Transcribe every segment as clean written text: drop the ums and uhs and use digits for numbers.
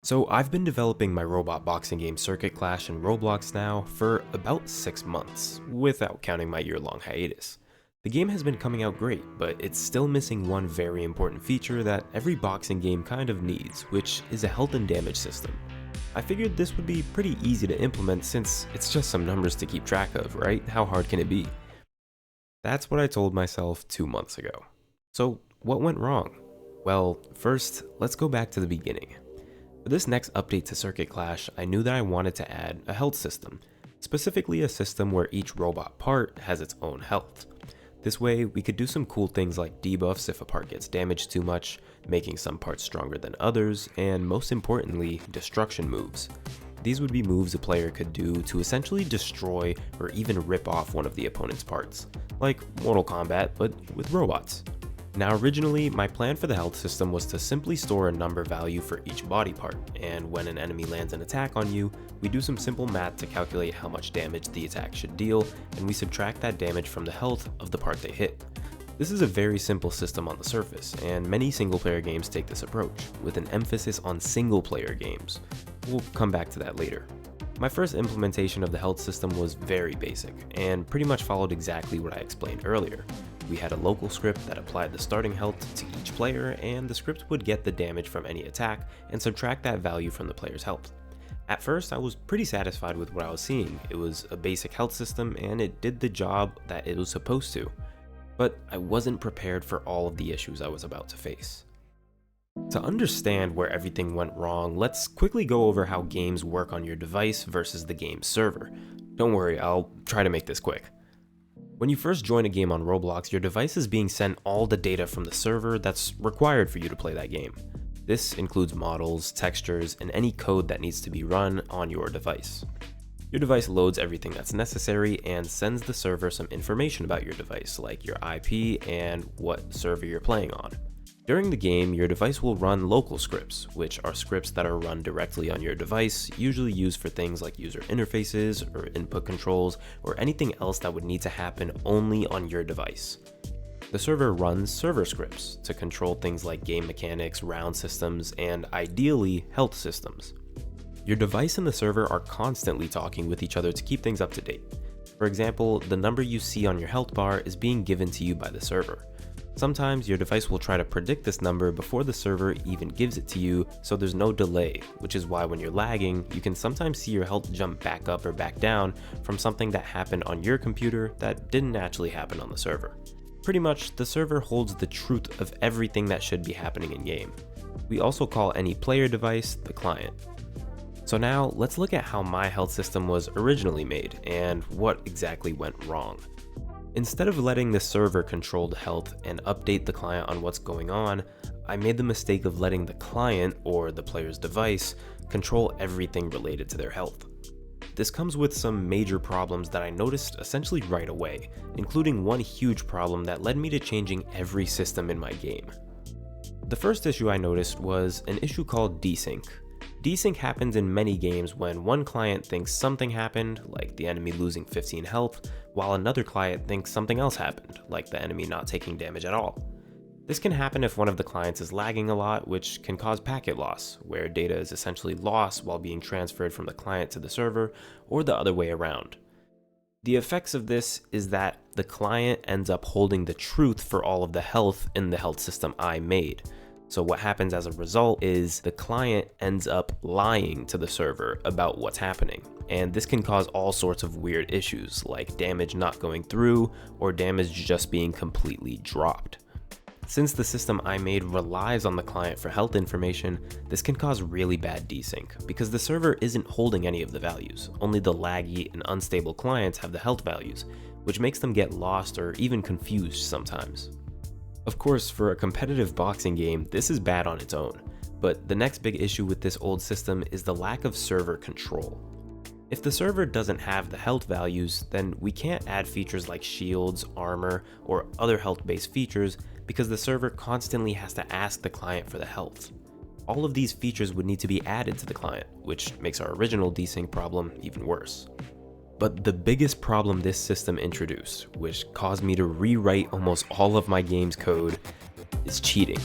So I've been developing my robot boxing game Circuit Clash in Roblox now for about 6 months, without counting my year-long hiatus. The game has been coming out great, but it's still missing one very important feature that every boxing game kind of needs, which is a health and damage system. I figured this would be pretty easy to implement since it's just some numbers to keep track of, right? How hard can it be? That's what I told myself 2 months ago. So what went wrong? Well, first, let's go back to the beginning. For this next update to Circuit Clash, I knew that I wanted to add a health system, specifically a system where each robot part has its own health. This way, we could do some cool things like debuffs if a part gets damaged too much, making some parts stronger than others, and most importantly, destruction moves. These would be moves a player could do to essentially destroy or even rip off one of the opponent's parts, like Mortal Kombat, but with robots. Now originally, my plan for the health system was to simply store a number value for each body part, and when an enemy lands an attack on you, we do some simple math to calculate how much damage the attack should deal, and we subtract that damage from the health of the part they hit. This is a very simple system on the surface, and many single-player games take this approach, with an emphasis on single-player games. We'll come back to that later. My first implementation of the health system was very basic, and pretty much followed exactly what I explained earlier. We had a local script that applied the starting health to each player, and the script would get the damage from any attack and subtract that value from the player's health. At first, I was pretty satisfied with what I was seeing. It was a basic health system and it did the job that it was supposed to. But I wasn't prepared for all of the issues I was about to face. To understand where everything went wrong, let's quickly go over how games work on your device versus the game's server. Don't worry, I'll try to make this quick. When you first join a game on Roblox, your device is being sent all the data from the server that's required for you to play that game. This includes models, textures, and any code that needs to be run on your device. Your device loads everything that's necessary and sends the server some information about your device, like your IP and what server you're playing on. During the game, your device will run local scripts, which are scripts that are run directly on your device, usually used for things like user interfaces or input controls or anything else that would need to happen only on your device. The server runs server scripts to control things like game mechanics, round systems, and ideally health systems. Your device and the server are constantly talking with each other to keep things up to date. For example, the number you see on your health bar is being given to you by the server. Sometimes your device will try to predict this number before the server even gives it to you, so there's no delay, which is why when you're lagging, you can sometimes see your health jump back up or back down from something that happened on your computer that didn't actually happen on the server. Pretty much, the server holds the truth of everything that should be happening in game. We also call any player device the client. So now, let's look at how my health system was originally made and what exactly went wrong. Instead of letting the server control the health and update the client on what's going on, I made the mistake of letting the client, or the player's device, control everything related to their health. This comes with some major problems that I noticed essentially right away, including one huge problem that led me to changing every system in my game. The first issue I noticed was an issue called desync. Desync happens in many games when one client thinks something happened, like the enemy losing 15 health, while another client thinks something else happened, like the enemy not taking damage at all. This can happen if one of the clients is lagging a lot, which can cause packet loss, where data is essentially lost while being transferred from the client to the server, or the other way around. The effects of this is that the client ends up holding the truth for all of the health in the health system I made. So what happens as a result is the client ends up lying to the server about what's happening. And this can cause all sorts of weird issues, like damage not going through or damage just being completely dropped. Since the system I made relies on the client for health information, this can cause really bad desync, because the server isn't holding any of the values. Only the laggy and unstable clients have the health values, which makes them get lost or even confused sometimes. Of course, for a competitive boxing game, this is bad on its own, but the next big issue with this old system is the lack of server control. If the server doesn't have the health values, then we can't add features like shields, armor, or other health-based features because the server constantly has to ask the client for the health. All of these features would need to be added to the client, which makes our original desync problem even worse. But the biggest problem this system introduced, which caused me to rewrite almost all of my game's code, is cheating.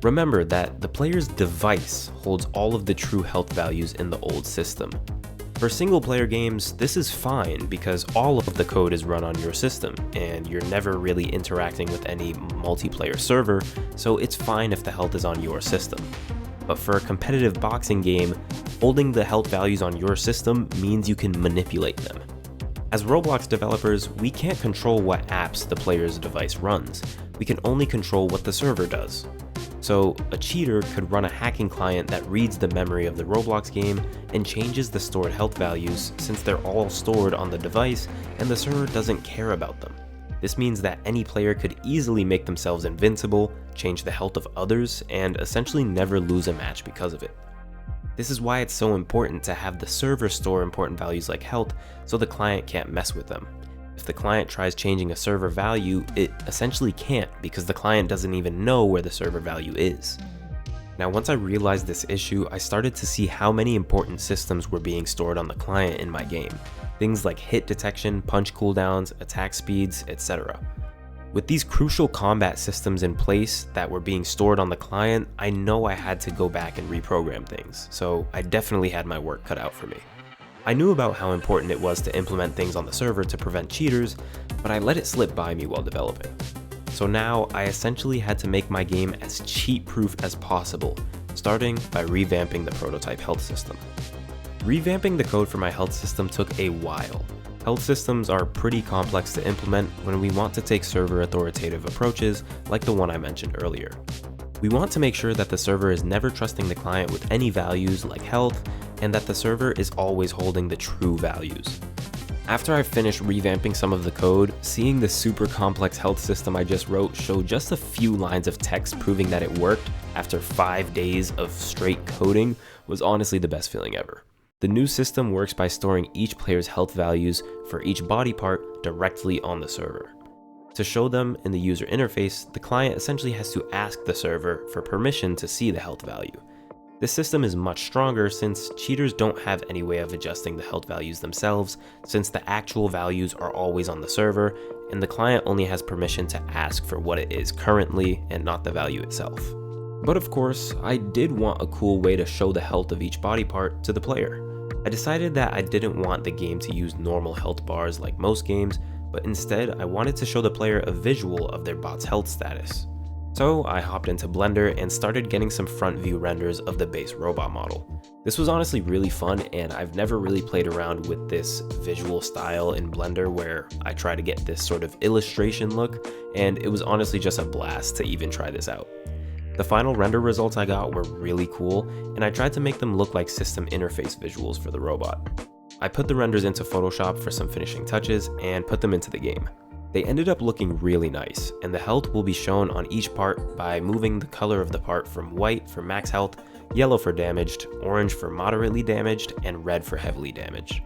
Remember that the player's device holds all of the true health values in the old system. For single player games, this is fine because all of the code is run on your system and you're never really interacting with any multiplayer server, so it's fine if the health is on your system. But for a competitive boxing game, holding the health values on your system means you can manipulate them. As Roblox developers, we can't control what apps the player's device runs. We can only control what the server does. So a cheater could run a hacking client that reads the memory of the Roblox game and changes the stored health values since they're all stored on the device and the server doesn't care about them. This means that any player could easily make themselves invincible, change the health of others, and essentially never lose a match because of it. This is why it's so important to have the server store important values like health so the client can't mess with them. If the client tries changing a server value, it essentially can't because the client doesn't even know where the server value is. Now, once I realized this issue, I started to see how many important systems were being stored on the client in my game. Things like hit detection, punch cooldowns, attack speeds, etc. With these crucial combat systems in place that were being stored on the client, I know I had to go back and reprogram things, so I definitely had my work cut out for me. I knew about how important it was to implement things on the server to prevent cheaters, but I let it slip by me while developing. So now I essentially had to make my game as cheat-proof as possible, starting by revamping the prototype health system. Revamping the code for my health system took a while. Health systems are pretty complex to implement when we want to take server authoritative approaches like the one I mentioned earlier. We want to make sure that the server is never trusting the client with any values like health, and that the server is always holding the true values. After I finished revamping some of the code, seeing the super complex health system I just wrote show just a few lines of text proving that it worked after 5 days of straight coding was honestly the best feeling ever. The new system works by storing each player's health values for each body part directly on the server. To show them in the user interface, the client essentially has to ask the server for permission to see the health value. This system is much stronger since cheaters don't have any way of adjusting the health values themselves, since the actual values are always on the server, and the client only has permission to ask for what it is currently and not the value itself. But of course, I did want a cool way to show the health of each body part to the player. I decided that I didn't want the game to use normal health bars like most games, but instead I wanted to show the player a visual of their bot's health status. So I hopped into Blender and started getting some front view renders of the base robot model. This was honestly really fun, and I've never really played around with this visual style in Blender where I try to get this sort of illustration look, and it was honestly just a blast to even try this out. The final render results I got were really cool, and I tried to make them look like system interface visuals for the robot. I put the renders into Photoshop for some finishing touches and put them into the game. They ended up looking really nice, and the health will be shown on each part by moving the color of the part from white for max health, yellow for damaged, orange for moderately damaged, and red for heavily damaged.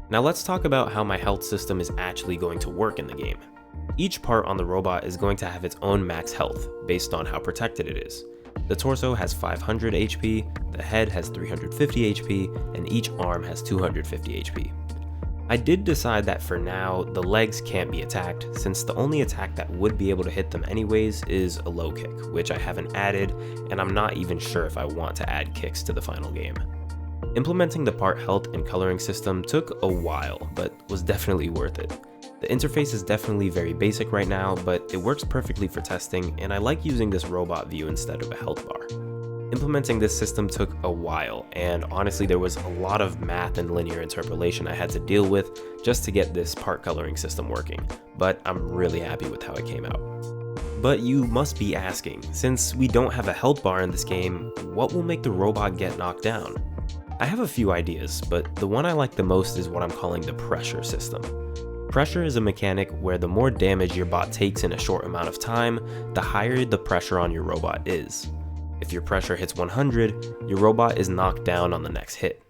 Now let's talk about how my health system is actually going to work in the game. Each part on the robot is going to have its own max health based on how protected it is. The torso has 500 HP, the head has 350 HP, and each arm has 250 HP. I did decide that for now, the legs can't be attacked, since the only attack that would be able to hit them anyways is a low kick, which I haven't added, and I'm not even sure if I want to add kicks to the final game. Implementing the part health and coloring system took a while, but was definitely worth it. The interface is definitely very basic right now, but it works perfectly for testing, and I like using this robot view instead of a health bar. Implementing this system took a while, and honestly there was a lot of math and linear interpolation I had to deal with just to get this part coloring system working, but I'm really happy with how it came out. But you must be asking, since we don't have a health bar in this game, what will make the robot get knocked down? I have a few ideas, but the one I like the most is what I'm calling the pressure system. Pressure is a mechanic where the more damage your bot takes in a short amount of time, the higher the pressure on your robot is. If your pressure hits 100, your robot is knocked down on the next hit.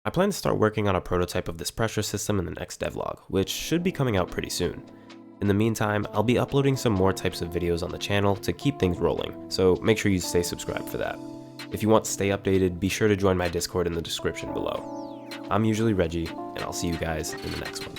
I plan to start working on a prototype of this pressure system in the next devlog, which should be coming out pretty soon. In the meantime, I'll be uploading some more types of videos on the channel to keep things rolling, so make sure you stay subscribed for that. If you want to stay updated, be sure to join my Discord in the description below. I'm usually Reggie, and I'll see you guys in the next one.